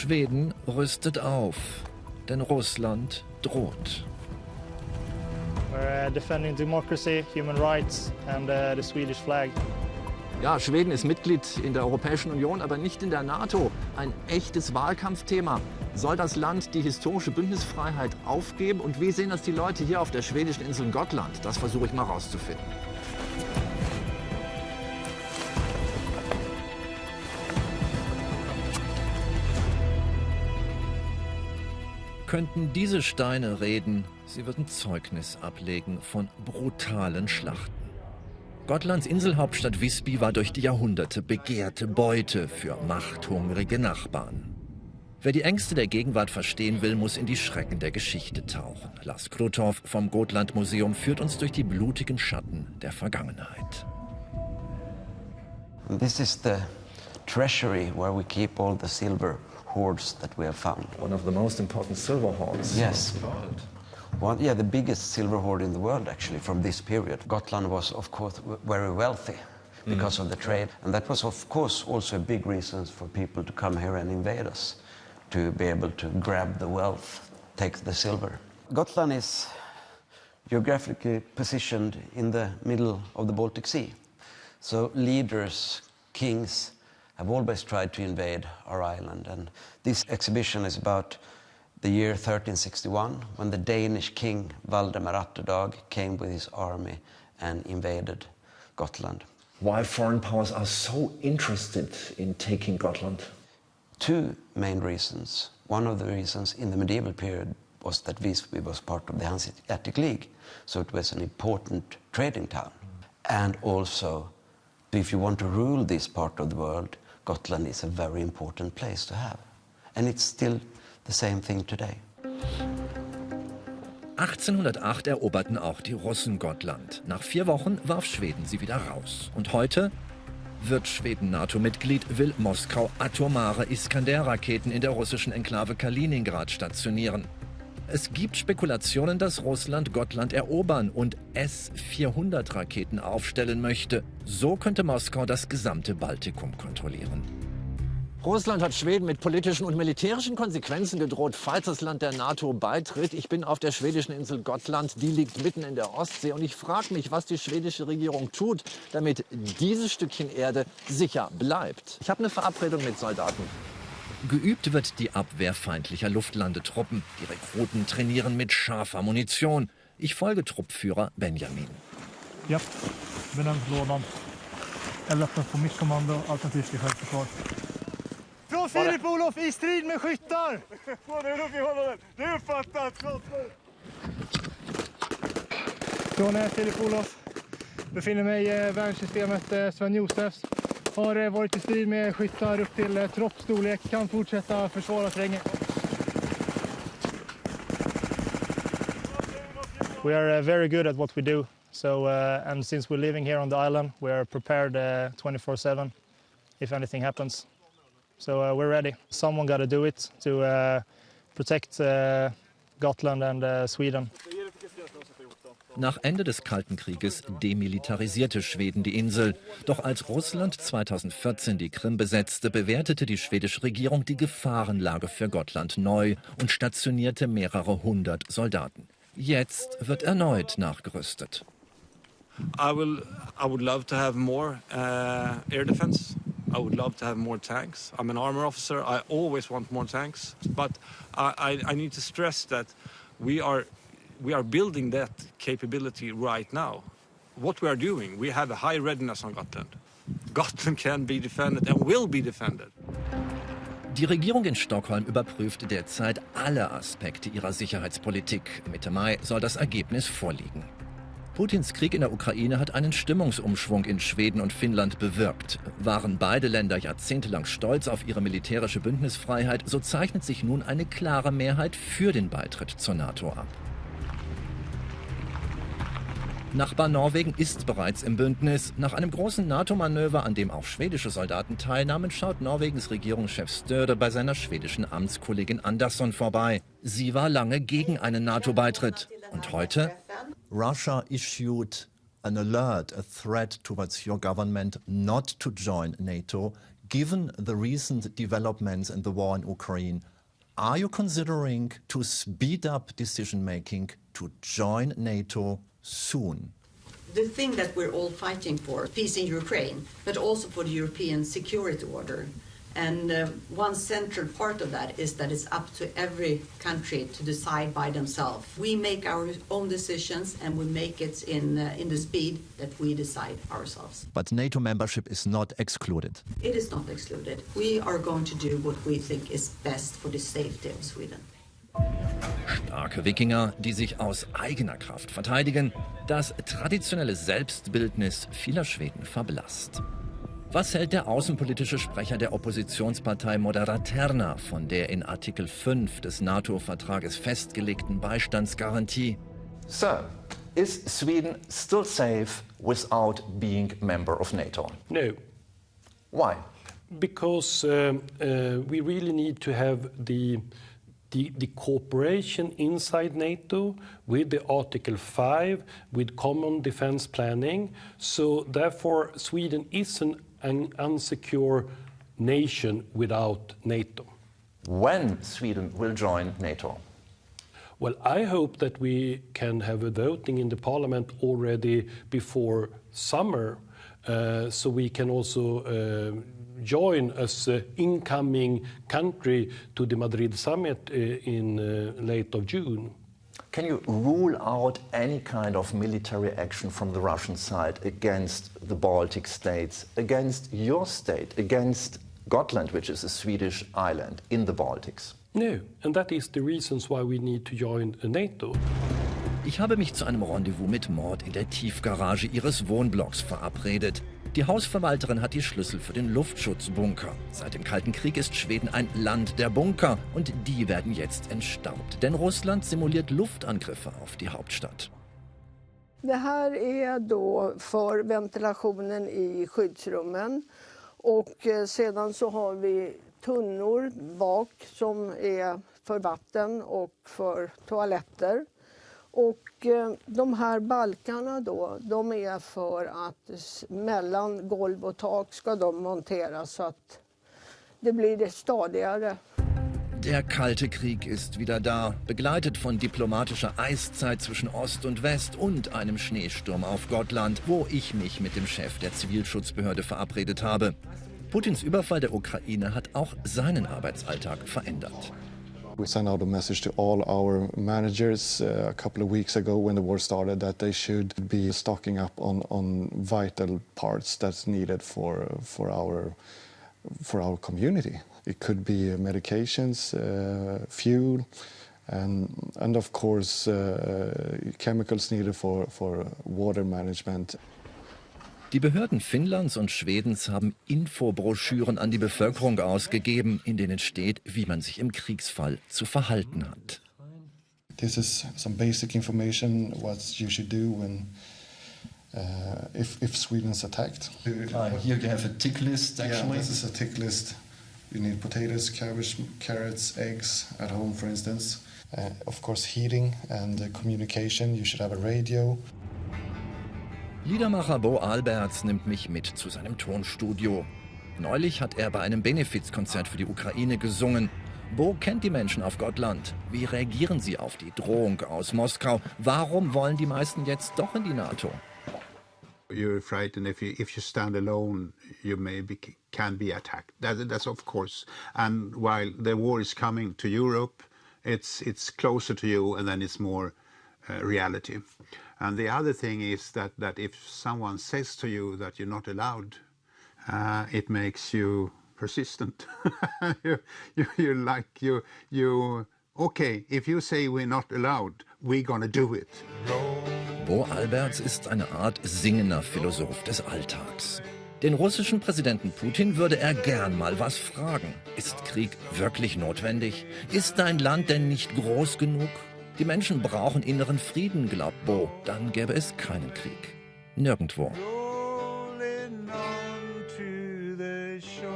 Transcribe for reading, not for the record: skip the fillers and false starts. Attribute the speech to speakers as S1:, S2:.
S1: Schweden rüstet auf, denn Russland droht.
S2: We're defending democracy, human rights and the Swedish flag.
S1: Ja, Schweden ist Mitglied in der Europäischen Union, aber nicht in der NATO. Ein echtes Wahlkampfthema. Soll das Land die historische Bündnisfreiheit aufgeben? Und wie sehen das die Leute hier auf der schwedischen Insel Gotland? Das versuche ich mal rauszufinden. Könnten diese Steine reden, sie würden Zeugnis ablegen von brutalen Schlachten. Gotlands Inselhauptstadt Visby war durch die Jahrhunderte begehrte Beute für machthungrige Nachbarn. Wer die Ängste der Gegenwart verstehen will, muss in die Schrecken der Geschichte tauchen. Lars Kruthoff vom Gotland Museum führt uns durch die blutigen Schatten der Vergangenheit.
S3: This is the treasury where we keep all the silver hoards that we have found.
S1: One of the most important silver hoards.
S3: Yes. The biggest silver hoard in the world, actually, from this period. Gotland was, of course, very wealthy because of the trade. And that was, of course, also a big reason for people to come here and invade us, to be able to grab the wealth, take the silver. Gotland is geographically positioned in the middle of the Baltic Sea. So leaders, kings, have always tried to invade our island. And this exhibition is about the year 1361, when the Danish king Valdemar Atterdag came with his army and invaded Gotland.
S1: Why foreign powers are so interested in taking Gotland?
S3: Two main reasons. One of the reasons in the medieval period was that Visby was part of the Hanseatic League, so it was an important trading town. And also, if you want to rule this part of the world, Gotland is a very important place to have. And it's still the same thing today.
S1: 1808 eroberten auch die Russen Gotland. Nach 4 Wochen warf Schweden sie wieder raus. Und heute wird Schweden NATO-Mitglied, will Moskau atomare Iskander-Raketen in der russischen Enklave Kaliningrad stationieren. Es gibt Spekulationen, dass Russland Gotland erobern und S-400-Raketen aufstellen möchte. So könnte Moskau das gesamte Baltikum kontrollieren. Russland hat Schweden mit politischen und militärischen Konsequenzen gedroht, falls das Land der NATO beitritt. Ich bin auf der schwedischen Insel Gotland, die liegt mitten in der Ostsee. Und ich frage mich, was die schwedische Regierung tut, damit dieses Stückchen Erde sicher bleibt. Ich habe eine Verabredung mit Soldaten. Geübt wird die Abwehr feindlicher Luftlandetruppen. Die Rekruten trainieren mit scharfer Munition. Ich folge Truppführer Benjamin.
S2: Ja, benämnt lådan. Är öppen på mitt kommando, alternativt till självförsvar. Från Filip Olof i strid med skyttar! Det är uppfattat! Från Filip Olof. Befinner mig i värnsystemet Sven Josefs. Har varit i strid med skyttar upp till troppstorlek. Kan fortsätta försvara terrängen. We are very good at what we do. So, and since we're living here on the island, we are prepared 24/7 if anything happens. So we're ready. Someone got to do it to protect Gotland and Sweden.
S1: Nach Ende des Kalten Krieges demilitarisierte Schweden die Insel. Doch als Russland 2014 die Krim besetzte, bewertete die schwedische Regierung die Gefahrenlage für Gotland neu und stationierte mehrere 100 Soldaten. Jetzt wird erneut nachgerüstet.
S4: I would love to have more air defense. I would love to have more tanks. I'm an armor officer. I always want more tanks. But I need to stress that we are building that capability right now. What we are doing, we have a high readiness on Gotland. Gotland can be defended and will be defended.
S1: Die Regierung in Stockholm überprüft derzeit alle Aspekte ihrer Sicherheitspolitik. Mitte Mai soll das Ergebnis vorliegen. Putins Krieg in der Ukraine hat einen Stimmungsumschwung in Schweden und Finnland bewirkt. Waren beide Länder jahrzehntelang stolz auf ihre militärische Bündnisfreiheit, so zeichnet sich nun eine klare Mehrheit für den Beitritt zur NATO ab. Nachbar Norwegen ist bereits im Bündnis. Nach einem großen NATO-Manöver, an dem auch schwedische Soldaten teilnahmen, schaut Norwegens Regierungschef Støre bei seiner schwedischen Amtskollegin Andersson vorbei. Sie war lange gegen einen NATO-Beitritt. Und heute? Russia issued an alert, a threat towards your government not to join NATO. Given the recent developments in the war in Ukraine, are you considering to speed up decision-making to join NATO soon?
S5: The thing that we're all fighting for, peace in Ukraine, but also for the European security order. And one central part of that is that it's up to every country to decide by themselves. We make our own decisions and we make it in the speed that we decide ourselves.
S1: But NATO membership is not excluded.
S5: It is not excluded. We are going to do what we think is best for the safety of Sweden.
S1: Starke Wikinger, die sich aus eigener Kraft verteidigen, das traditionelle Selbstbildnis vieler Schweden verblasst. Was hält der außenpolitische Sprecher der Oppositionspartei Moderaterna von der in Artikel 5 des NATO-Vertrages festgelegten Beistandsgarantie?
S6: Sir, is Sweden still safe without being member of NATO?
S7: No.
S6: Why?
S7: Because we really need to have the cooperation inside NATO with the Article 5, with common defense planning. So therefore, Sweden is an unsecure nation without NATO.
S6: When Sweden will join NATO?
S7: Well, I hope that we can have a voting in the parliament already before summer, so we can also join as an incoming country to the Madrid summit in late of June.
S6: Can you rule out any kind of military action from the Russian side against the Baltic states, against your state, against Gotland, which is a Swedish island in the Baltics?
S7: No, and that is the reasons why we need to join NATO.
S1: Ich habe mich zu einem Rendezvous mit Mord in der Tiefgarage ihres Wohnblocks verabredet. Die Hausverwalterin hat die Schlüssel für den Luftschutzbunker. Seit dem Kalten Krieg ist Schweden ein Land der Bunker und die werden jetzt entstaubt. Denn Russland simuliert Luftangriffe auf die Hauptstadt.
S8: Det här är då för ventilationen i skyddsrummen och sedan så har vi tunnor bak som är för vatten och för toaletter. Och de här balkarna då, de är för att mellan golv och tak ska de monteras så att det blir stadigare.
S1: Der Kalte Krieg ist wieder da, begleitet von diplomatischer Eiszeit zwischen Ost und West und einem Schneesturm auf Gotland, wo ich mich mit dem Chef der Zivilschutzbehörde verabredet habe. Putins Überfall der Ukraine hat auch seinen Arbeitsalltag verändert.
S9: We sent out a message to all our managers a couple of weeks ago when the war started that they should be stocking up on vital parts that's needed for our community. It could be medications, fuel, and of course chemicals needed for water management.
S1: Die Behörden Finnlands und Schwedens haben Infobroschüren an die Bevölkerung ausgegeben, in denen steht, wie man sich im Kriegsfall zu verhalten hat.
S9: This is some basic information what you should do when if Sweden's attacked.
S6: Here you have a tick list actually.
S9: Yeah, this is a tick list. You need potatoes, cabbage, carrots, eggs at home, for instance. Of course, heating and communication. You should have a radio.
S1: Liedermacher Bo Alberts nimmt mich mit zu seinem Tonstudio. Neulich hat er bei einem Benefizkonzert für die Ukraine gesungen. Bo kennt die Menschen auf Gotland. Wie reagieren sie auf die Drohung aus Moskau? Warum wollen die meisten jetzt doch in die NATO?
S10: You're frightened if you stand alone, you can be attacked. That's of course. And while the war is coming to Europe, it's closer to you, and then it's more reality. And the other thing is that if someone says to you that you're not allowed, it makes you persistent. Okay, if you say we're not allowed, we're gonna do it.
S1: Bo Alberts ist eine Art singender Philosoph des Alltags. Den russischen Präsidenten Putin würde er gern mal was fragen. Ist Krieg wirklich notwendig? Ist dein Land denn nicht groß genug? Die Menschen brauchen inneren Frieden, glaubt Bo. Dann gäbe es keinen Krieg. Nirgendwo.
S11: Rolling on to the shore.